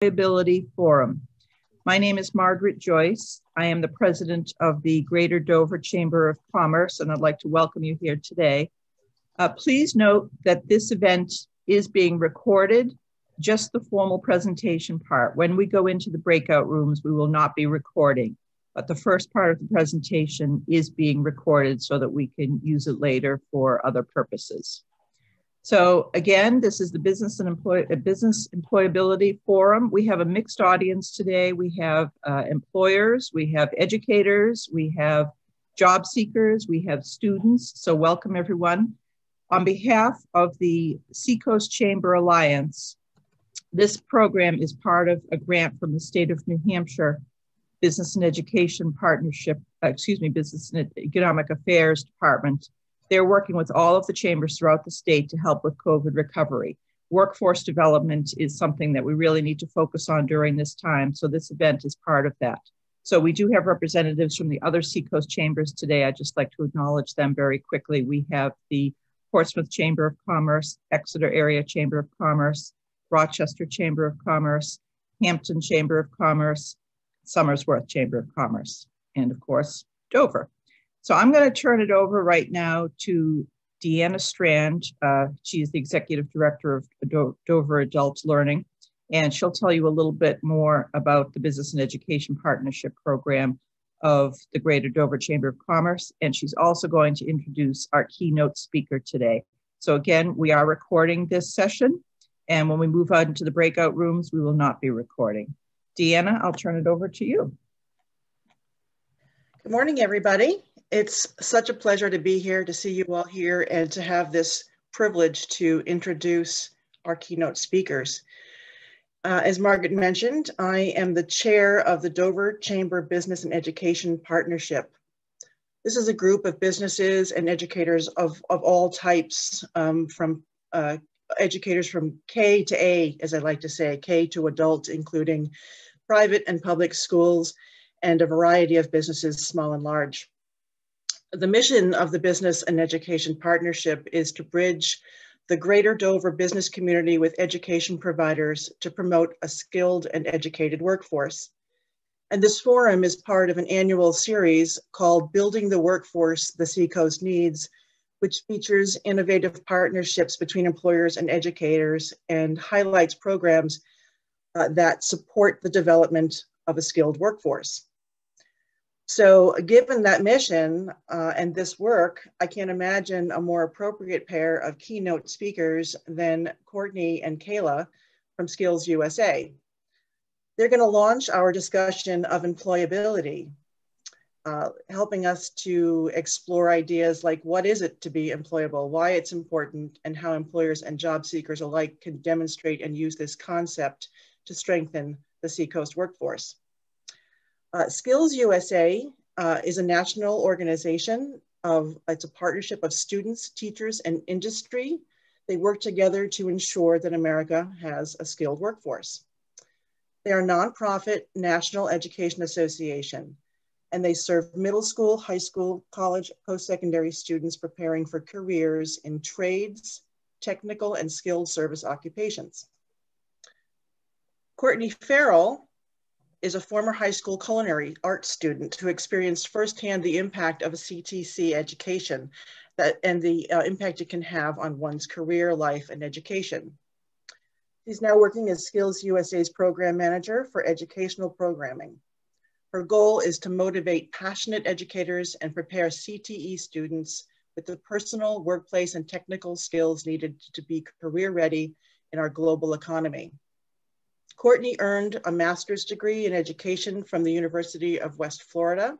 Employability Forum. My name is Margaret Joyce. I am the president of the Greater Dover Chamber of Commerce, and I'd like to welcome you here today. Please note that this event is being recorded, just the formal presentation part. When we go into the breakout rooms, we will not be recording, but the first part of the presentation is being recorded so that we can use it later for other purposes. So again, this is the Business Employability Forum. We have a mixed audience today. We have employers, we have educators, we have job seekers, we have students. So welcome everyone. On behalf of the Seacoast Chamber Alliance, this program is part of a grant from the state of New Hampshire Business and Education Partnership, Business and Economic Affairs Department. They're working with all of the chambers throughout the state to help with COVID recovery. Workforce development is something that we really need to focus on during this time. So this event is part of that. So we do have representatives from the other Seacoast chambers today. I'd just like to acknowledge them very quickly. We have the Portsmouth Chamber of Commerce, Exeter Area Chamber of Commerce, Rochester Chamber of Commerce, Hampton Chamber of Commerce, Somersworth Chamber of Commerce, and of course, Dover. So I'm going to turn it over right now to Deanna Strand. She is the Executive Director of Dover Adult Learning, and she'll tell you a little bit more about the Business and Education Partnership Program of the Greater Dover Chamber of Commerce, and she's also going to introduce our keynote speaker today. So again, we are recording this session, and when we move on to the breakout rooms, we will not be recording. Deanna, I'll turn it over to you. Good morning, everybody. It's such a pleasure to be here, to see you all here, and to have this privilege to introduce our keynote speakers. As Margaret mentioned, I am the chair of the Dover Chamber Business and Education Partnership. This is a group of businesses and educators of all types, from educators from K to A, as I like to say, K to adult, including private and public schools, and a variety of businesses, small and large. The mission of the Business and Education Partnership is to bridge the Greater Dover business community with education providers to promote a skilled and educated workforce. And this forum is part of an annual series called Building the Workforce the Seacoast Needs, which features innovative partnerships between employers and educators and highlights programs that support the development of a skilled workforce. So given that mission and this work, I can't imagine a more appropriate pair of keynote speakers than Courtney and Kayla from Skillsusa. They're going to launch our discussion of employability, helping us to explore ideas like what is it to be employable, why it's important, and how employers and job seekers alike can demonstrate and use this concept to strengthen the Seacoast workforce. Skillsusa is a national organization it's a partnership of students, teachers, and industry. They work together to ensure that America has a skilled workforce. They are a nonprofit national education association, and they serve middle school, high school, college, post-secondary students preparing for careers in trades, technical, and skilled service occupations. Courtney Farrell is a former high school culinary arts student who experienced firsthand the impact of a CTC education and the impact it can have on one's career, life, and education. She's now working as Skillsusa's program manager for educational programming. Her goal is to motivate passionate educators and prepare CTE students with the personal, workplace, and technical skills needed to be career ready in our global economy. Courtney earned a master's degree in education from the University of West Florida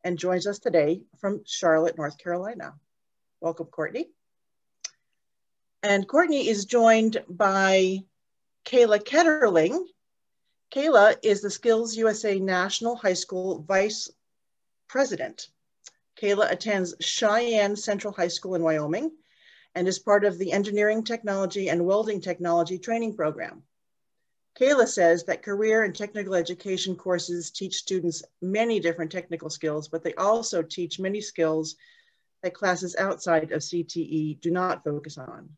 and joins us today from Charlotte, North Carolina. Welcome, Courtney. And Courtney is joined by Kayla Ketterling. Kayla is the Skillsusa National High School Vice President. Kayla attends Cheyenne Central High School in Wyoming and is part of the Engineering Technology and Welding Technology Training Program. Kayla says that career and technical education courses teach students many different technical skills, but they also teach many skills that classes outside of CTE do not focus on.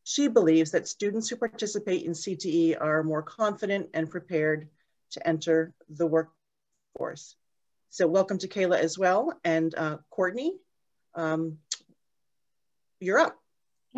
She believes that students who participate in CTE are more confident and prepared to enter the workforce. So welcome to Kayla as well. And Courtney, you're up.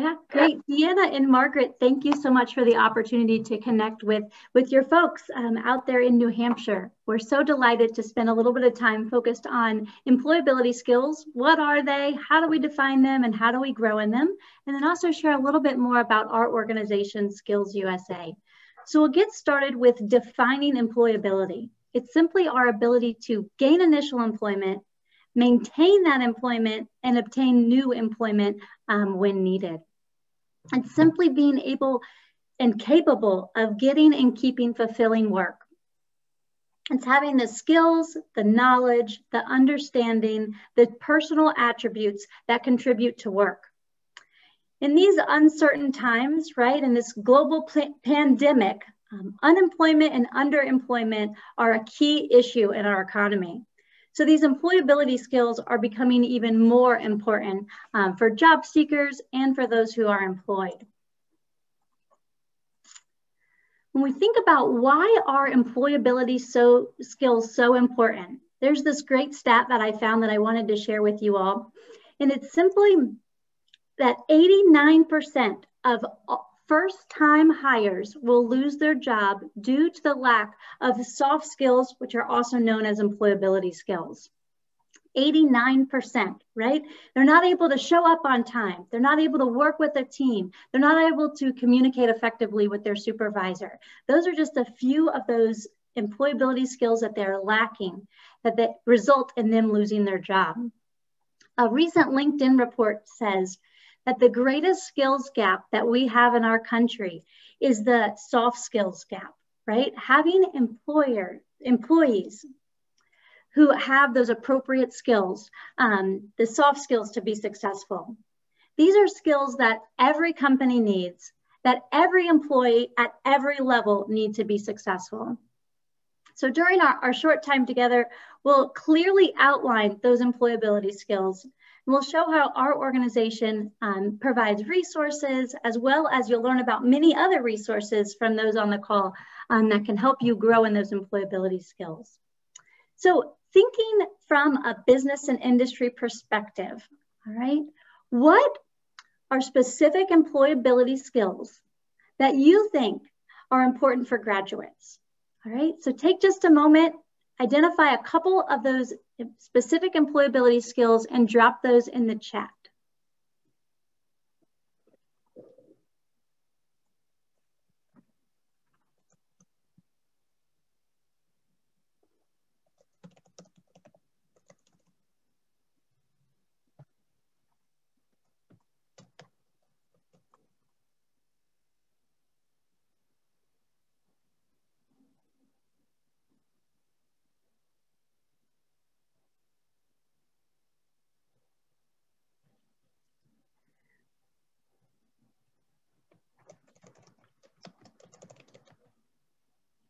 Yeah, great. Deanna and Margaret, thank you so much for the opportunity to connect with your folks out there in New Hampshire. We're so delighted to spend a little bit of time focused on employability skills. What are they? How do we define them? And how do we grow in them? And then also share a little bit more about our organization, Skillsusa. So we'll get started with defining employability. It's simply our ability to gain initial employment, maintain that employment, and obtain new employment when needed. And simply being able and capable of getting and keeping fulfilling work. It's having the skills, the knowledge, the understanding, the personal attributes that contribute to work. In these uncertain times, right, in this global pandemic, unemployment and underemployment are a key issue in our economy. So these employability skills are becoming even more important for job seekers and for those who are employed. When we think about why are employability skills so important, there's this great stat that I found that I wanted to share with you all. And it's simply that 89% of first-time hires will lose their job due to the lack of soft skills, which are also known as employability skills. 89%, right? They're not able to show up on time. They're not able to work with a team. They're not able to communicate effectively with their supervisor. Those are just a few of those employability skills that they're lacking that result in them losing their job. A recent LinkedIn report says that the greatest skills gap that we have in our country is the soft skills gap, right? Having employees who have those appropriate skills, the soft skills to be successful. These are skills that every company needs, that every employee at every level need to be successful. So during our short time together, we'll clearly outline those employability skills. We'll show how our organization provides resources, as well as you'll learn about many other resources from those on the call that can help you grow in those employability skills. So thinking from a business and industry perspective, all right, what are specific employability skills that you think are important for graduates? All right, so take just a moment, identify a couple of those specific employability skills and drop those in the chat.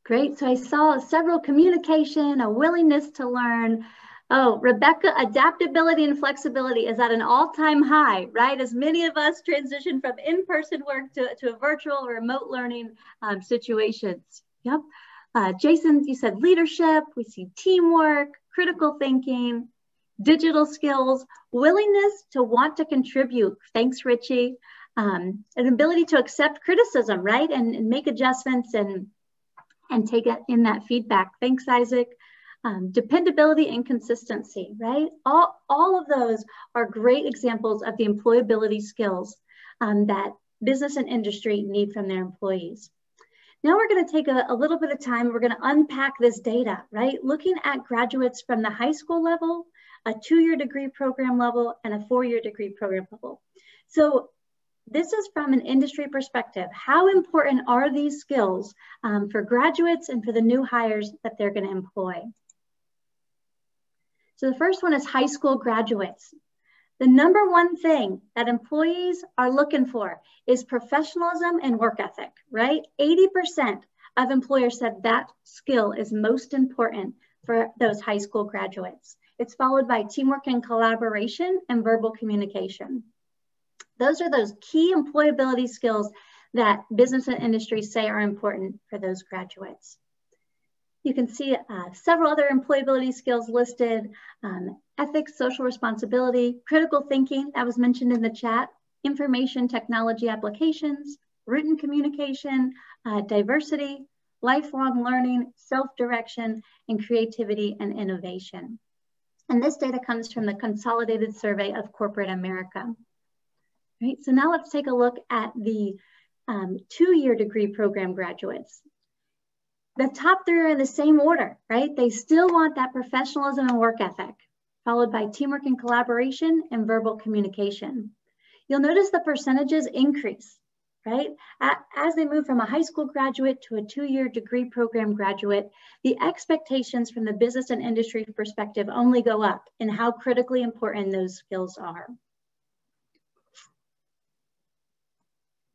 Great, so I saw several communication, a willingness to learn. Oh, Rebecca, adaptability and flexibility is at an all-time high, right? As many of us transition from in-person work to a virtual or remote learning situations. Yep. Jason, you said leadership, we see teamwork, critical thinking, digital skills, willingness to want to contribute. Thanks, Richie. An ability to accept criticism, right? And make adjustments and take in that feedback. Thanks, Isaac. Dependability and consistency, right? All of those are great examples of the employability skills that business and industry need from their employees. Now we're going to take a little bit of time. We're going to unpack this data, right? Looking at graduates from the high school level, a 2-year degree program level, and a 4-year degree program level. So this is from an industry perspective. How important are these skills for graduates and for the new hires that they're going to employ? So the first one is high school graduates. The number one thing that employees are looking for is professionalism and work ethic, right? 80% of employers said that skill is most important for those high school graduates. It's followed by teamwork and collaboration and verbal communication. Those are those key employability skills that business and industry say are important for those graduates. You can see several other employability skills listed: ethics, social responsibility, critical thinking, that was mentioned in the chat, information technology applications, written communication, diversity, lifelong learning, self-direction, and creativity and innovation. And this data comes from the Consolidated Survey of Corporate America. Right, so now let's take a look at the 2-year degree program graduates. The top 3 are in the same order, right? They still want that professionalism and work ethic, followed by teamwork and collaboration and verbal communication. You'll notice the percentages increase, right? As they move from a high school graduate to a 2-year degree program graduate, the expectations from the business and industry perspective only go up in how critically important those skills are.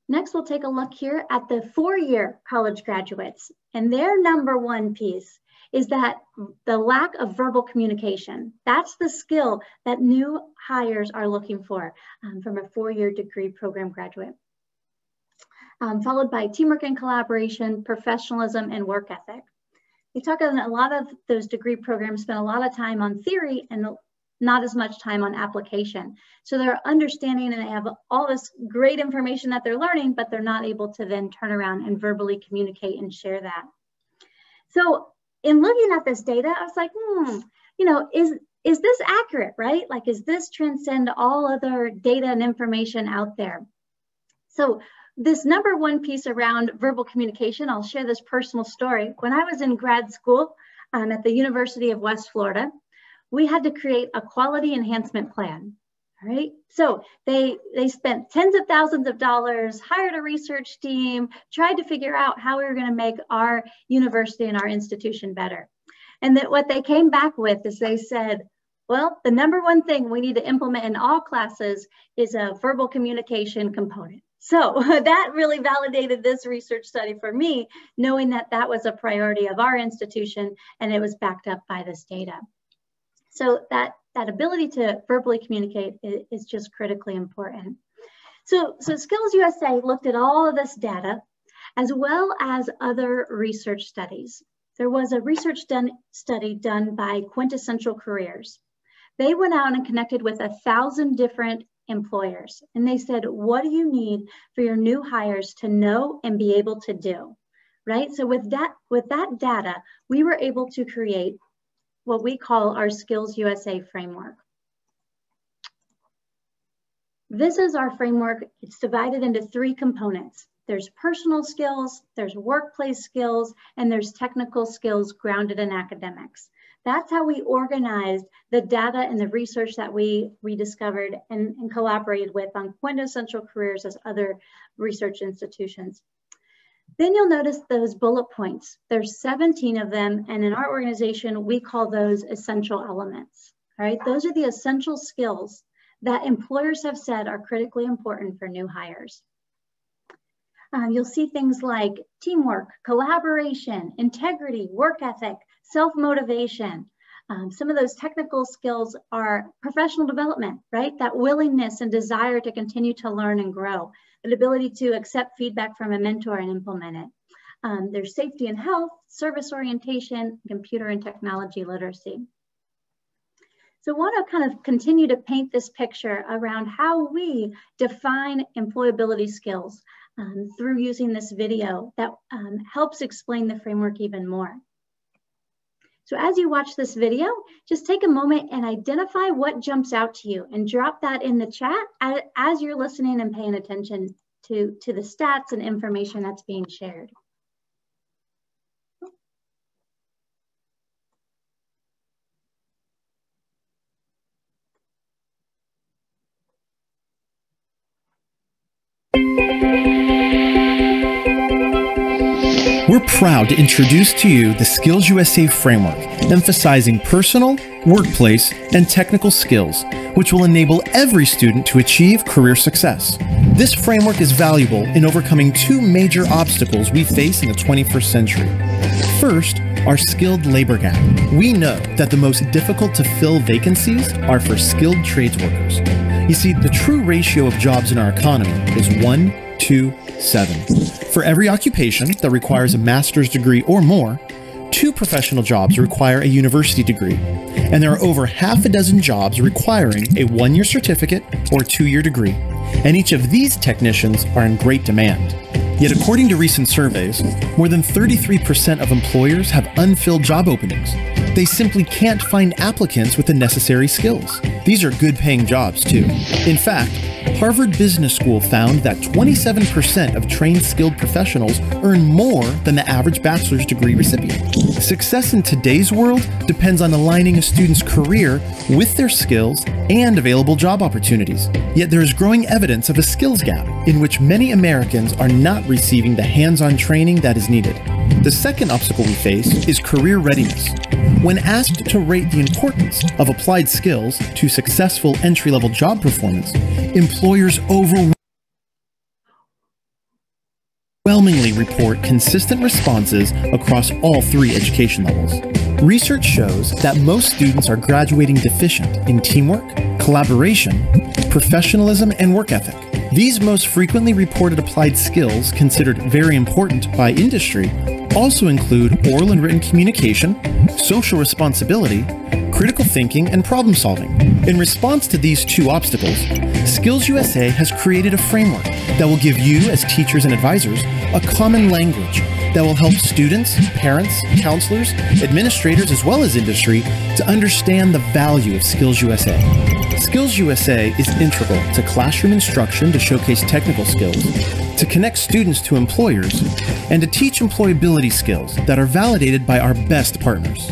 Next, we'll take a look here at the 4-year college graduates, and their number one piece is that the lack of verbal communication. That's the skill that new hires are looking for from a 4-year degree program graduate. Followed by teamwork and collaboration, professionalism, and work ethic. We talk about a lot of those degree programs spend a lot of time on theory and not as much time on application. So they're understanding and they have all this great information that they're learning, but they're not able to then turn around and verbally communicate and share that. So in looking at this data, I was like, you know, is this accurate, right? Like, is this transcend all other data and information out there? So this number one piece around verbal communication, I'll share this personal story. When I was in grad school at the University of West Florida, we had to create a quality enhancement plan, all right? So they spent tens of thousands of dollars, hired a research team, tried to figure out how we were gonna make our university and our institution better. And that what they came back with is they said, well, the number one thing we need to implement in all classes is a verbal communication component. So that really validated this research study for me, knowing that that was a priority of our institution and it was backed up by this data. So that ability to verbally communicate is just critically important. So Skills USA looked at all of this data as well as other research studies. There was a research study done by Quintessential Careers. They went out and connected with 1,000 different employers. And they said, what do you need for your new hires to know and be able to do, right? So with that data, we were able to create what we call our Skills USA framework. This is our framework. It's divided into 3 components. There's personal skills, there's workplace skills, and there's technical skills grounded in academics. That's how we organized the data and the research that we discovered and collaborated with on Quintessential Careers as other research institutions. Then you'll notice those bullet points. There's 17 of them, and in our organization, we call those essential elements, all right? Those are the essential skills that employers have said are critically important for new hires. You'll see things like teamwork, collaboration, integrity, work ethic, self-motivation. Some of those technical skills are professional development, right? That willingness and desire to continue to learn and grow, the ability to accept feedback from a mentor and implement it. There's safety and health, service orientation, computer and technology literacy. So I want to kind of continue to paint this picture around how we define employability skills through using this video that helps explain the framework even more. So as you watch this video, just take a moment and identify what jumps out to you and drop that in the chat as you're listening and paying attention to the stats and information that's being shared. We're proud to introduce to you the Skills USA Framework, emphasizing personal, workplace, and technical skills, which will enable every student to achieve career success. This framework is valuable in overcoming 2 major obstacles we face in the 21st century. First, our skilled labor gap. We know that the most difficult to fill vacancies are for skilled trades workers. You see, the true ratio of jobs in our economy is 1 to 7. For every occupation that requires a master's degree or more, 2 professional jobs require a university degree, and there are over half a dozen jobs requiring a 1-year certificate or 2-year degree, and each of these technicians are in great demand. Yet according to recent surveys, more than 33% of employers have unfilled job openings. They simply can't find applicants with the necessary skills. These are good-paying jobs too. In fact, Harvard Business School found that 27% of trained skilled professionals earn more than the average bachelor's degree recipient. Success in today's world depends on aligning a student's career with their skills and available job opportunities. Yet there is growing evidence of a skills gap in which many Americans are not receiving the hands-on training that is needed. The second obstacle we face is career readiness. When asked to rate the importance of applied skills to successful entry-level job performance, employers overwhelmingly report consistent responses across all 3 education levels. Research shows that most students are graduating deficient in teamwork, collaboration, professionalism, and work ethic. These most frequently reported applied skills, considered very important by industry, also include oral and written communication, social responsibility, critical thinking, and problem solving. In response to these 2 obstacles, Skillsusa has created a framework that will give you, as teachers and advisors, a common language that will help students, parents, counselors, administrators, as well as industry to understand the value of Skillsusa. Skillsusa is integral to classroom instruction to showcase technical skills, to connect students to employers, and to teach employability skills that are validated by our best partners.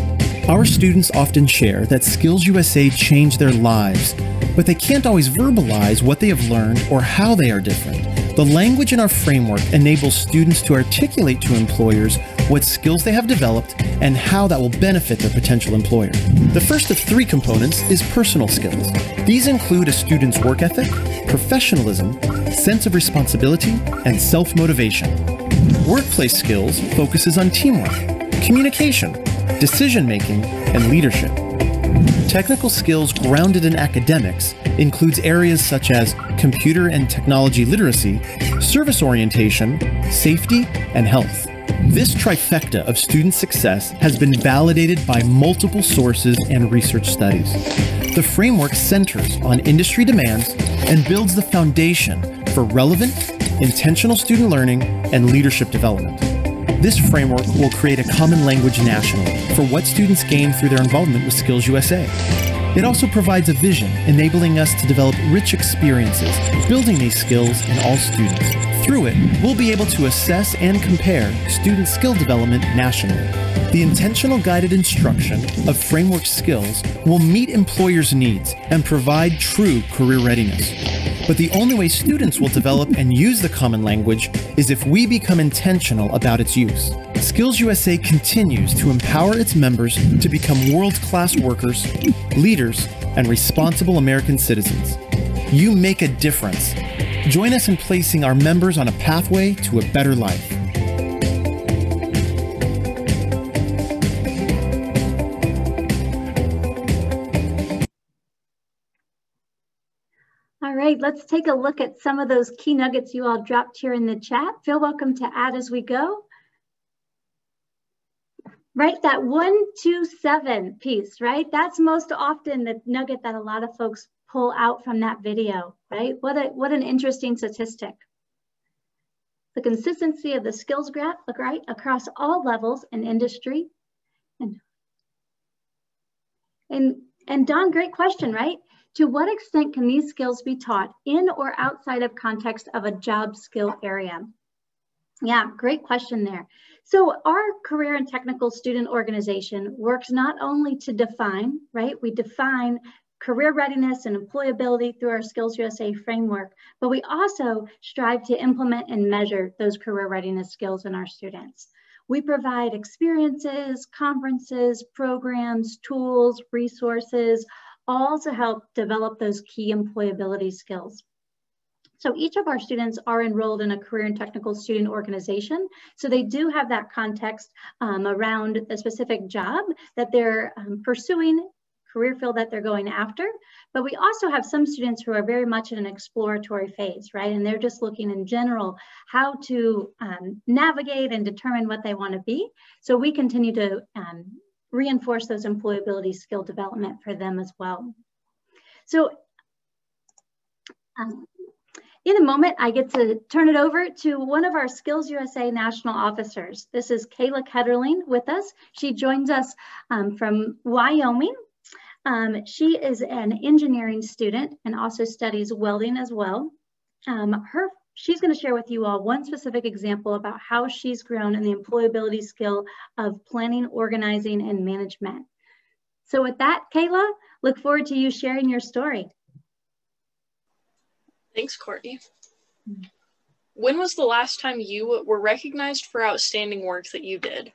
Our students often share that Skillsusa changed their lives, but they can't always verbalize what they have learned or how they are different. The language in our framework enables students to articulate to employers what skills they have developed and how that will benefit their potential employer. The first of 3 components is personal skills. These include a student's work ethic, professionalism, sense of responsibility, and self-motivation. Workplace skills focuses on teamwork, communication, decision-making, and leadership. Technical skills grounded in academics includes areas such as computer and technology literacy, service orientation, safety, and health. This trifecta of student success has been validated by multiple sources and research studies. The framework centers on industry demands and builds the foundation for relevant, intentional student learning and leadership development. This framework will create a common language nationally for what students gain through their involvement with Skillsusa. It also provides a vision, enabling us to develop rich experiences, building these skills in all students. Through it, we'll be able to assess and compare student skill development nationally. The intentional guided instruction of framework skills will meet employers' needs and provide true career readiness. But the only way students will develop and use the common language is if we become intentional about its use. Skillsusa continues to empower its members to become world-class workers, leaders, and responsible American citizens. You make a difference. Join us in placing our members on a pathway to a better life. All right, let's take a look at some of those key nuggets you all dropped here in the chat. Feel welcome to add as we go. Right, that 1 to 7 piece, right? That's most often the nugget that a lot of folks pull out from that video, right? What an interesting statistic. The consistency of the skills graph, right, across all levels in industry. And Don, great question, right? To what extent can these skills be taught in or outside of context of a job skill area? Yeah, great question there. So our career and technical student organization works not only to define, right? We define career readiness and employability through our Skillsusa framework, but we also strive to implement and measure those career readiness skills in our students. We provide experiences, conferences, programs, tools, resources, all to help develop those key employability skills. So each of our students are enrolled in a career and technical student organization. So they do have that context around a specific job that they're pursuing career field that they're going after. But we also have some students who are very much in an exploratory phase, right? And they're just looking in general how to navigate and determine what they want to be. So we continue to reinforce those employability skill development for them as well. So in a moment, I get to turn it over to one of our SkillsUSA national officers. This is Kayla Ketterling with us. She joins us from Wyoming. She is an engineering student and also studies welding as well. She's going to share with you all one specific example about how she's grown in the employability skill of planning, organizing, and management. So with that, Kayla, look forward to you sharing your story. Thanks, Courtney. When was the last time you were recognized for outstanding work that you did?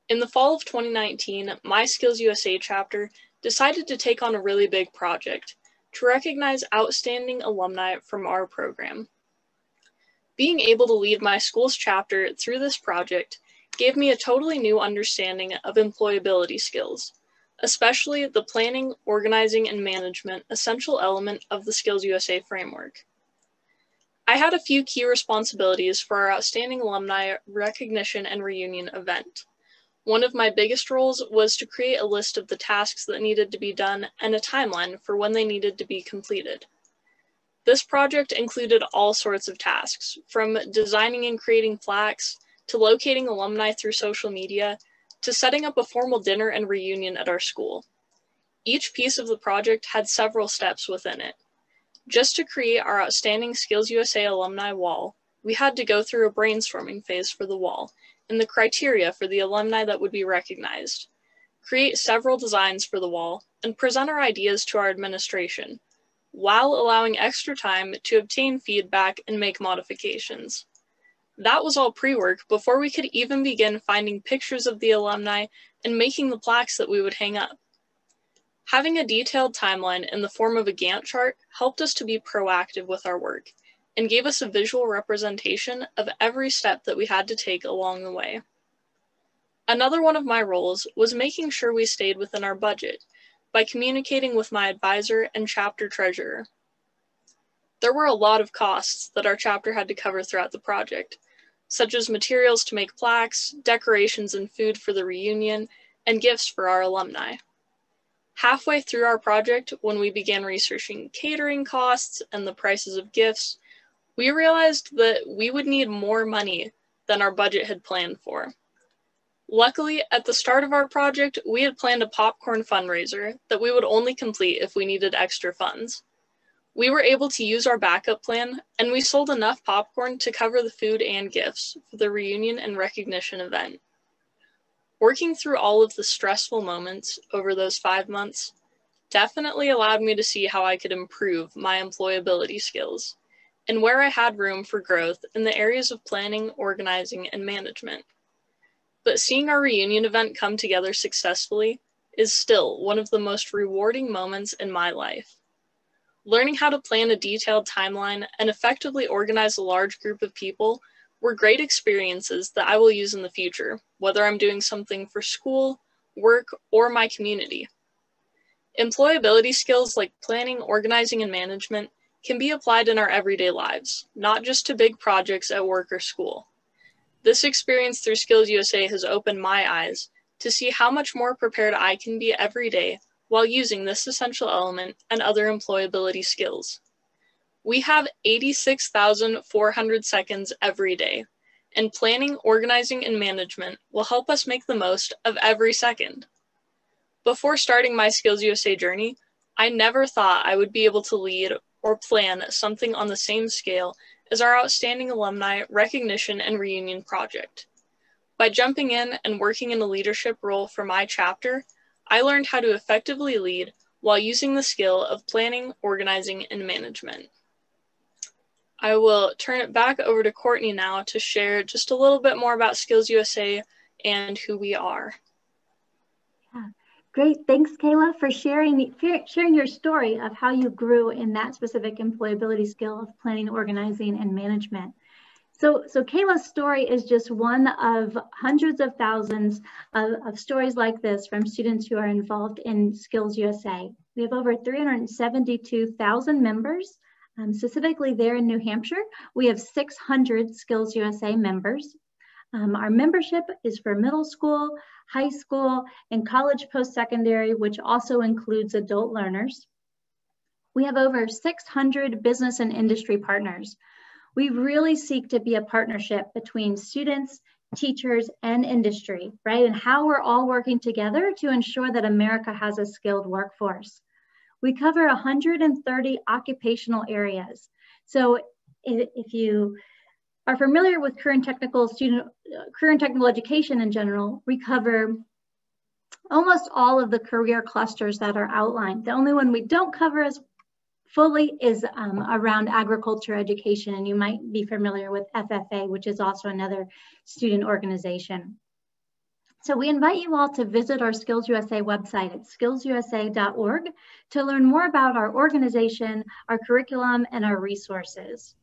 In the fall of 2019, my SkillsUSA chapter decided to take on a really big project to recognize outstanding alumni from our program. Being able to lead my school's chapter through this project gave me a totally new understanding of employability skills, especially the planning, organizing, and management essential element of the SkillsUSA framework. I had a few key responsibilities for our outstanding alumni recognition and reunion event. One of my biggest roles was to create a list of the tasks that needed to be done and a timeline for when they needed to be completed. This project included all sorts of tasks, from designing and creating plaques, to locating alumni through social media, to setting up a formal dinner and reunion at our school. Each piece of the project had several steps within it. Just to create our outstanding SkillsUSA alumni wall, we had to go through a brainstorming phase for the wall and the criteria for the alumni that would be recognized, create several designs for the wall, and present our ideas to our administration, while allowing extra time to obtain feedback and make modifications. That was all pre-work before we could even begin finding pictures of the alumni and making the plaques that we would hang up. Having a detailed timeline in the form of a Gantt chart helped us to be proactive with our work and gave us a visual representation of every step that we had to take along the way. Another one of my roles was making sure we stayed within our budget by communicating with my advisor and chapter treasurer. There were a lot of costs that our chapter had to cover throughout the project, such as materials to make plaques, decorations and food for the reunion, and gifts for our alumni. Halfway through our project, when we began researching catering costs and the prices of gifts, we realized that we would need more money than our budget had planned for. Luckily, at the start of our project, we had planned a popcorn fundraiser that we would only complete if we needed extra funds. We were able to use our backup plan, and we sold enough popcorn to cover the food and gifts for the reunion and recognition event. Working through all of the stressful moments over those 5 months definitely allowed me to see how I could improve my employability skills and where I had room for growth in the areas of planning, organizing, and management. But seeing our reunion event come together successfully is still one of the most rewarding moments in my life. Learning how to plan a detailed timeline and effectively organize a large group of people were great experiences that I will use in the future, whether I'm doing something for school, work, or my community. Employability skills like planning, organizing, and management can be applied in our everyday lives, not just to big projects at work or school. This experience through SkillsUSA has opened my eyes to see how much more prepared I can be every day while using this essential element and other employability skills. We have 86,400 seconds every day, and planning, organizing, and management will help us make the most of every second. Before starting my SkillsUSA journey, I never thought I would be able to lead or plan something on the same scale as our outstanding alumni recognition and reunion project. By jumping in and working in a leadership role for my chapter, I learned how to effectively lead while using the skill of planning, organizing, and management. I will turn it back over to Courtney now to share just a little bit more about SkillsUSA and who we are. Yeah. Great, thanks Kayla for sharing your story of how you grew in that specific employability skill of planning, organizing, and management. So Kayla's story is just one of hundreds of thousands of stories like this from students who are involved in Skills USA. We have over 372,000 members, specifically there in New Hampshire. We have 600 Skills USA members. Our membership is for middle school, high school, and college post-secondary, which also includes adult learners. We have over 600 business and industry partners. We really seek to be a partnership between students, teachers, and industry, right? And how we're all working together to ensure that America has a skilled workforce. We cover 130 occupational areas. So if you are familiar with career and technical education in general, we cover almost all of the career clusters that are outlined. The only one we don't cover as fully is around agriculture education, and you might be familiar with FFA, which is also another student organization. So we invite you all to visit our Skills USA website at skillsusa.org to learn more about our organization, our curriculum, and our resources.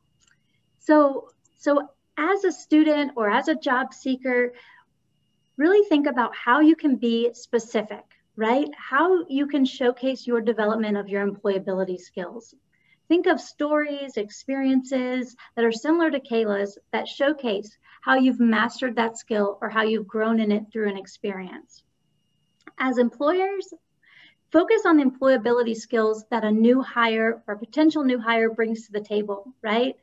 So as a student or as a job seeker, really think about how you can be specific, right? How you can showcase your development of your employability skills. Think of stories, experiences that are similar to Kayla's that showcase how you've mastered that skill or how you've grown in it through an experience. As employers, focus on the employability skills that a new hire or potential new hire brings to the table, right?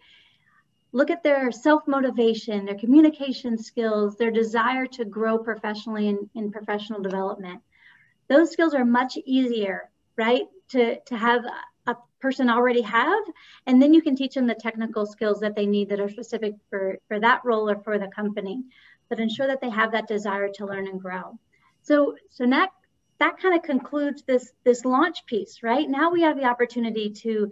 Look at their self-motivation, their communication skills, their desire to grow professionally in professional development. Those skills are much easier, right, to have a person already have, and then you can teach them the technical skills that they need that are specific for that role or for the company, but ensure that they have that desire to learn and grow. So that kind of concludes this launch piece, right? Now we have the opportunity to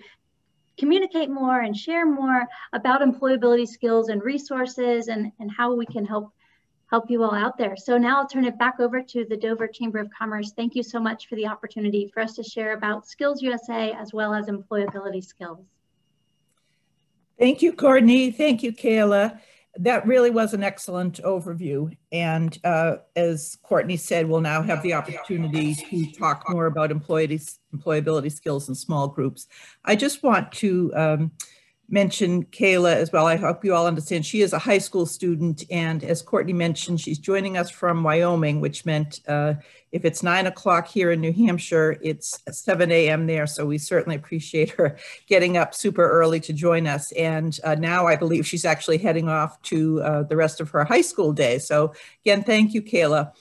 communicate more and share more about employability skills and resources and how we can help you all out there. So now I'll turn it back over to the Dover Chamber of Commerce. Thank you so much for the opportunity for us to share about Skills USA as well as employability skills. Thank you, Courtney. Thank you, Kayla. That really was an excellent overview. And as Courtney said, we'll now have the opportunity to talk more about employability skills in small groups. I just want to mention Kayla as well. I hope you all understand she is a high school student, and as Courtney mentioned, she's joining us from Wyoming, which meant if it's 9 o'clock here in New Hampshire, it's 7 a.m. there. So we certainly appreciate her getting up super early to join us. And now I believe she's actually heading off to the rest of her high school day. So again, thank you, Kayla.